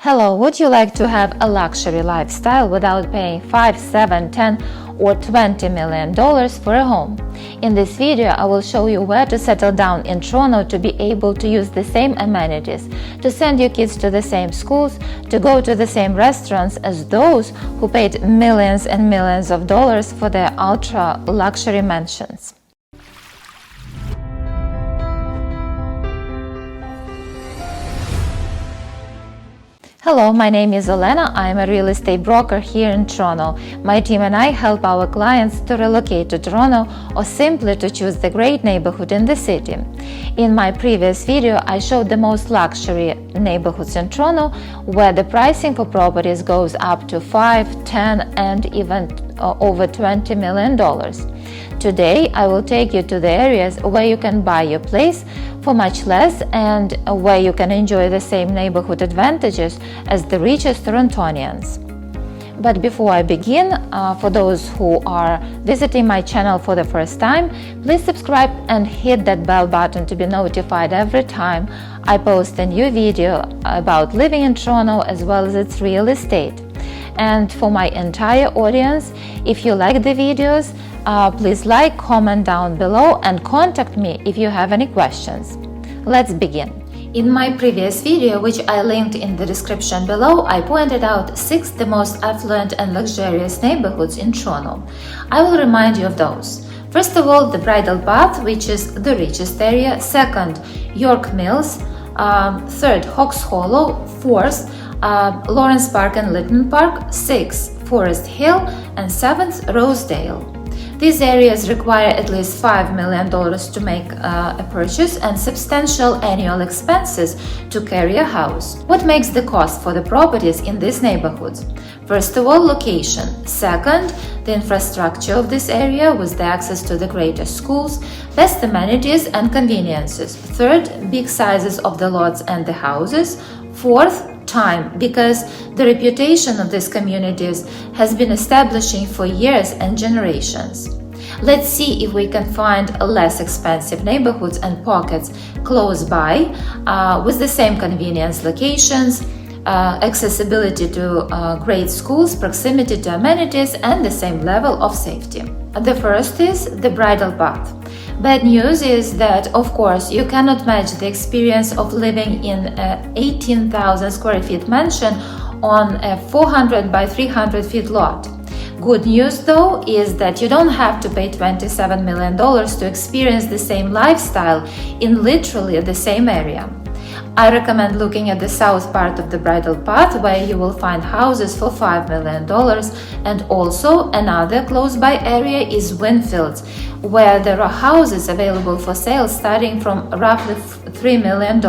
Hello, would you like to have a luxury lifestyle without paying 5, 7, 10 or $20 million for a home? In this video, I will show you where to settle down in Toronto to be able to use the same amenities, to send your kids to the same schools, to go to the same restaurants as those who paid millions and millions of dollars for their ultra luxury mansions. Hello, my name is Olena. I'm a real estate broker here in Toronto. My team and I help our clients to relocate to Toronto or simply to choose the great neighborhood in the city. In my previous video, I showed the most luxury neighborhoods in Toronto where the pricing for properties goes up to 5, 10 and even over $20 million. Today, I will take you to the areas where you can buy your place for much less and where you can enjoy the same neighborhood advantages as the richest Torontonians. But before I begin, for those who are visiting my channel for the first time, please subscribe and hit that bell button to be notified every time I post a new video about living in Toronto as well as its real estate. And for my entire audience, if you like the videos, please like, comment down below and contact me if you have any questions. Let's begin. In my previous video, which I linked in the description below, I pointed out 6 the most affluent and luxurious neighborhoods in Toronto. I will remind you of those. First of all, the Bridle Path, which is the richest area. Second, York Mills. Third, Hawks Hollow. Fourth, Lawrence Park and Lytton Park. 6th, Forest Hill. And 7th, Rosedale. These areas require at least $5 million to make a purchase and substantial annual expenses to carry a house. What makes the cost for the properties in these neighborhoods? First of all, location. Second, the infrastructure of this area with the access to the greatest schools, best amenities and conveniences. Third, big sizes of the lots and the houses. Fourth, time, because the reputation of these communities has been establishing for years and generations. Let's see if we can find less expensive neighborhoods and pockets close by with the same convenience locations, accessibility to great schools, proximity to amenities, and the same level of safety. The first is the Bridle Path. Bad news is that, of course, you cannot match the experience of living in an 18,000 square feet mansion on a 400 by 300 feet lot. Good news, though, is that you don't have to pay $27 million to experience the same lifestyle in literally the same area. I recommend looking at the south part of the Bridle Path, where you will find houses for $5 million, and also another close-by area is Winfields, where there are houses available for sale starting from roughly $3 million.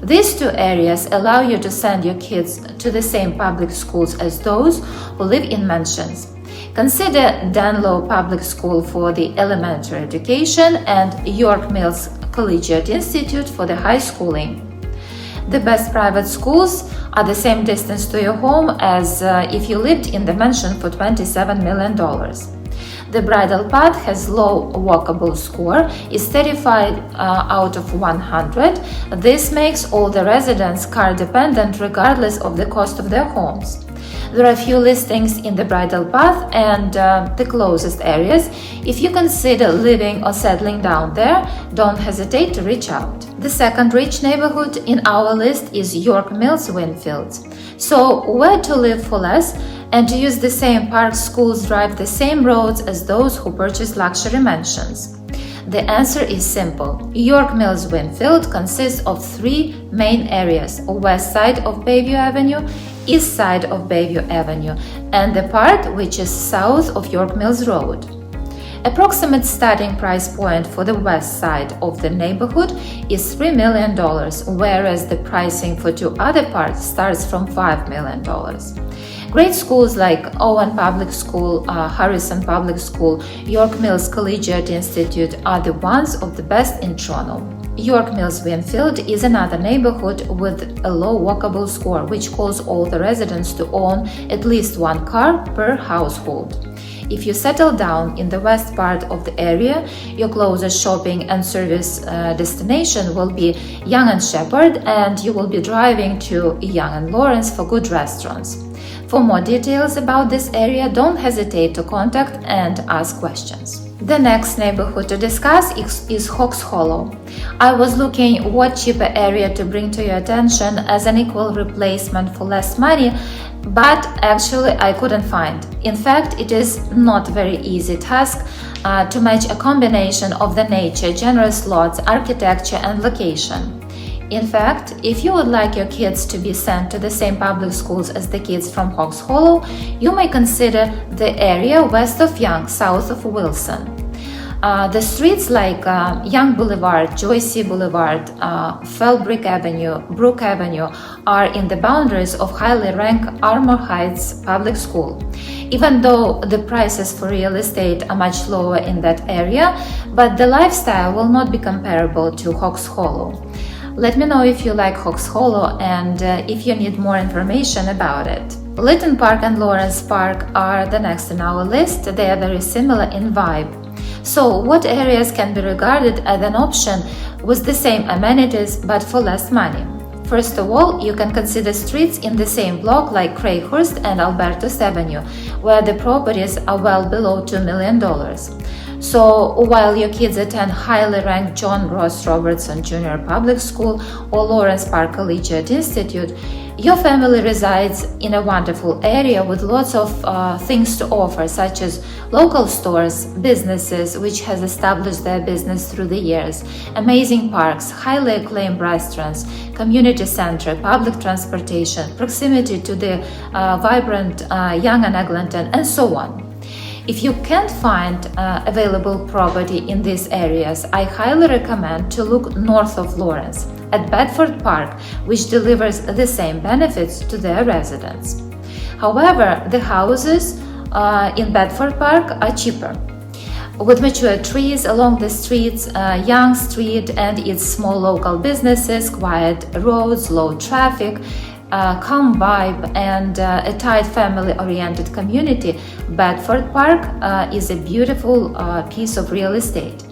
These two areas allow you to send your kids to the same public schools as those who live in mansions. Consider Danlow Public School for the elementary education and York Mills Collegiate Institute for the high schooling. The best private schools are the same distance to your home as if you lived in the mansion for $27 million. The Bridle Path has low walkable score, is 35 out of 100. This makes all the residents car dependent regardless of the cost of their homes. There are few listings in the Bridle Path and the closest areas. If you consider living or settling down there, don't hesitate to reach out. The second rich neighborhood in our list is York Mills Winfields. So, where to live for less and to use the same parks, schools, drive the same roads as those who purchase luxury mansions? The answer is simple. York Mills Winfield consists of 3 main areas: west side of Bayview Avenue, east side of Bayview Avenue, and the part which is south of York Mills Road. Approximate starting price point for the west side of the neighborhood is $3 million, whereas the pricing for 2 other parts starts from $5 million. Great schools like Owen Public School, Harrison Public School, York Mills Collegiate Institute are the ones of the best in Toronto. York Mills Winfield is another neighborhood with a low walkable score, which calls all the residents to own at least one car per household. If you settle down in the west part of the area, your closest shopping and service destination will be Yonge and Sheppard, and you will be driving to Yonge and Lawrence for good restaurants. For more details about this area, don't hesitate to contact and ask questions. The next neighborhood to discuss is Hawks Hollow. I was looking what cheaper area to bring to your attention as an equal replacement for less money, but actually I couldn't find. In fact, it is not a very easy task to match a combination of the nature, generous lots, architecture, and location. In fact, if you would like your kids to be sent to the same public schools as the kids from Hawks Hollow, you may consider the area west of Yonge, south of Wilson. The streets like Yonge Boulevard, Joycey Boulevard, Fellbrick Avenue, Brook Avenue are in the boundaries of highly ranked Armour Heights Public School. Even though the prices for real estate are much lower in that area, but the lifestyle will not be comparable to Hawks Hollow. Let me know if you like Hawks Hollow and if you need more information about it. Lytton Park and Lawrence Park are the next in our list. They are very similar in vibe. So, what areas can be regarded as an option with the same amenities but for less money? First of all, you can consider streets in the same block like Crayhurst and Albertus Avenue, where the properties are well below $2 million. So, while your kids attend highly ranked John Ross Robertson Jr. Public School or Lawrence Park Collegiate Institute, your family resides in a wonderful area with lots of things to offer, such as local stores, businesses which has established their business through the years, amazing parks, highly acclaimed restaurants, community center, public transportation, proximity to the vibrant Yonge and Eglinton, and so on. If you can't find available property in these areas, I highly recommend to look north of Lawrence at Bedford Park, which delivers the same benefits to their residents. However, the houses in Bedford Park are cheaper. With mature trees along the streets, Yonge Street and its small local businesses, quiet roads, low traffic, calm vibe, and a tight family-oriented community, Bedford Park is a beautiful piece of real estate.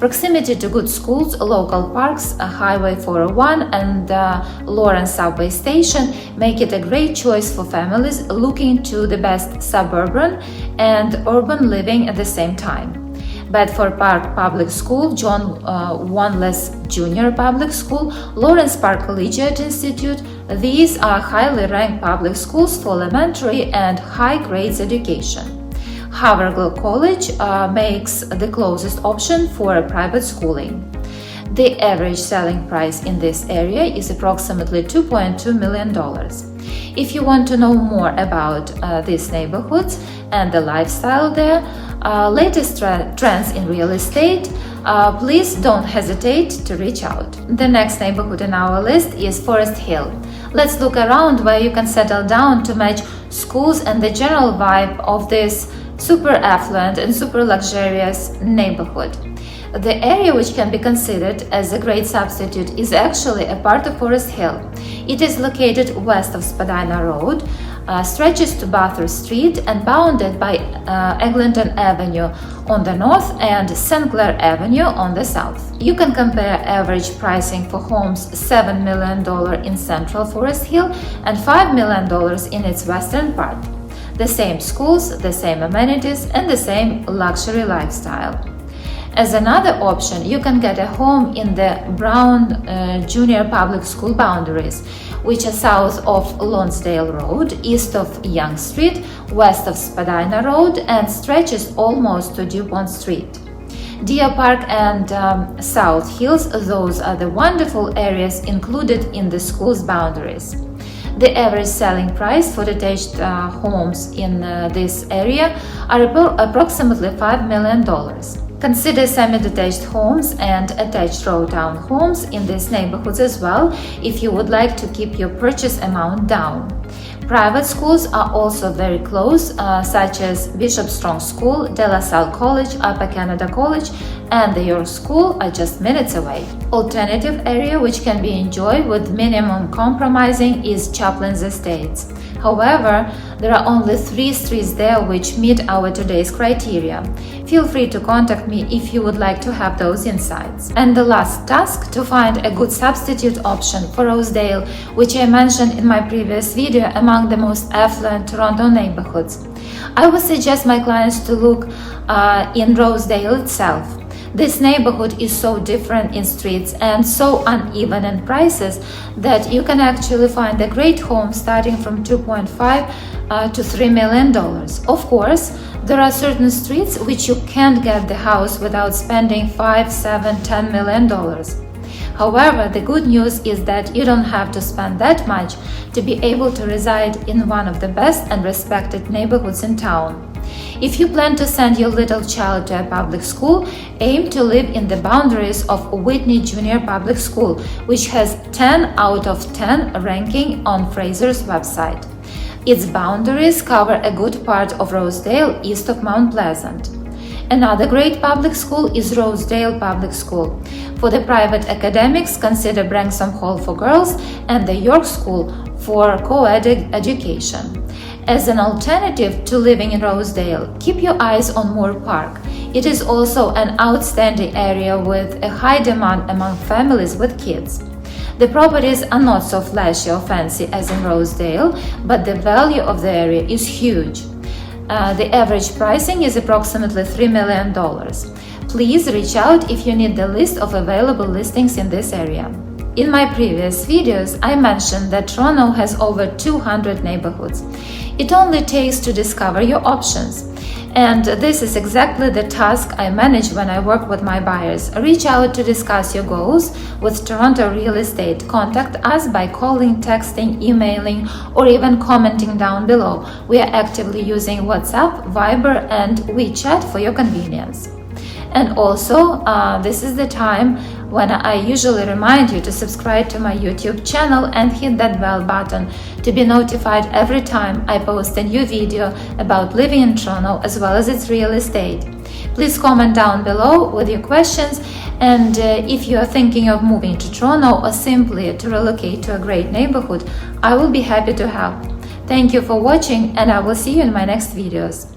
Proximity to good schools, local parks, Highway 401 and Lawrence Subway Station make it a great choice for families looking to the best suburban and urban living at the same time. Bedford Park Public School, John Wanless Jr. Public School, Lawrence Park Collegiate Institute, these are highly ranked public schools for elementary and high grades education. Havergal College makes the closest option for private schooling. The average selling price in this area is approximately $2.2 million. If you want to know more about these neighborhoods and the lifestyle there, latest trends in real estate, please don't hesitate to reach out. The next neighborhood in our list is Forest Hill. Let's look around where you can settle down to match schools and the general vibe of this super affluent and super luxurious neighborhood. The area which can be considered as a great substitute is actually a part of Forest Hill. It is located west of Spadina Road, stretches to Bathurst Street and bounded by Eglinton Avenue on the north and St. Clair Avenue on the south. You can compare average pricing for homes $7 million in Central Forest Hill and $5 million in its western part. The same schools, the same amenities, and the same luxury lifestyle. As another option, you can get a home in the Brown Junior Public School boundaries, which are south of Lonsdale Road, east of Yonge Street, west of Spadina Road, and stretches almost to DuPont Street. Deer Park and South Hills, those are the wonderful areas included in the school's boundaries. The average selling price for detached homes in this area are approximately $5 million. Consider semi-detached homes and attached row townhomes in these neighborhoods as well if you would like to keep your purchase amount down. Private schools are also very close, such as Bishop Strong School, De La Salle College, Upper Canada College, and the York School are just minutes away. Alternative area which can be enjoyed with minimum compromising is Chaplin's Estates. However, there are only 3 streets there which meet our today's criteria. Feel free to contact me if you would like to have those insights. And the last task, to find a good substitute option for Rosedale, which I mentioned in my previous video among the most affluent Toronto neighborhoods. I would suggest my clients to look in Rosedale itself. This neighborhood is so different in streets and so uneven in prices that you can actually find a great home starting from $2.5 to $3 million. Of course, there are certain streets which you can't get the house without spending $5, $7, $10 million. However, the good news is that you don't have to spend that much to be able to reside in one of the best and respected neighborhoods in town. If you plan to send your little child to a public school, aim to live in the boundaries of Whitney Junior Public School, which has 10 out of 10 ranking on Fraser's website. Its boundaries cover a good part of Rosedale east of Mount Pleasant. Another great public school is Rosedale Public School. For the private academics, consider Branksome Hall for girls and the York School for co-ed education. As an alternative to living in Rosedale, keep your eyes on Moore Park. It is also an outstanding area with a high demand among families with kids. The properties are not so flashy or fancy as in Rosedale, but the value of the area is huge. The average pricing is approximately $3 million. Please reach out if you need the list of available listings in this area. In my previous videos, I mentioned that Toronto has over 200 neighborhoods. It only takes to discover your options. And this is exactly the task I manage when I work with my buyers. Reach out to discuss your goals with Toronto Real Estate. Contact us by calling, texting, emailing, or even commenting down below. We are actively using WhatsApp, Viber, and WeChat for your convenience. And also, this is the time when I usually remind you to subscribe to my YouTube channel and hit that bell button to be notified every time I post a new video about living in Toronto as well as its real estate. Please comment down below with your questions, and if you are thinking of moving to Toronto or simply to relocate to a great neighborhood, I will be happy to help. Thank you for watching, and I will see you in my next videos.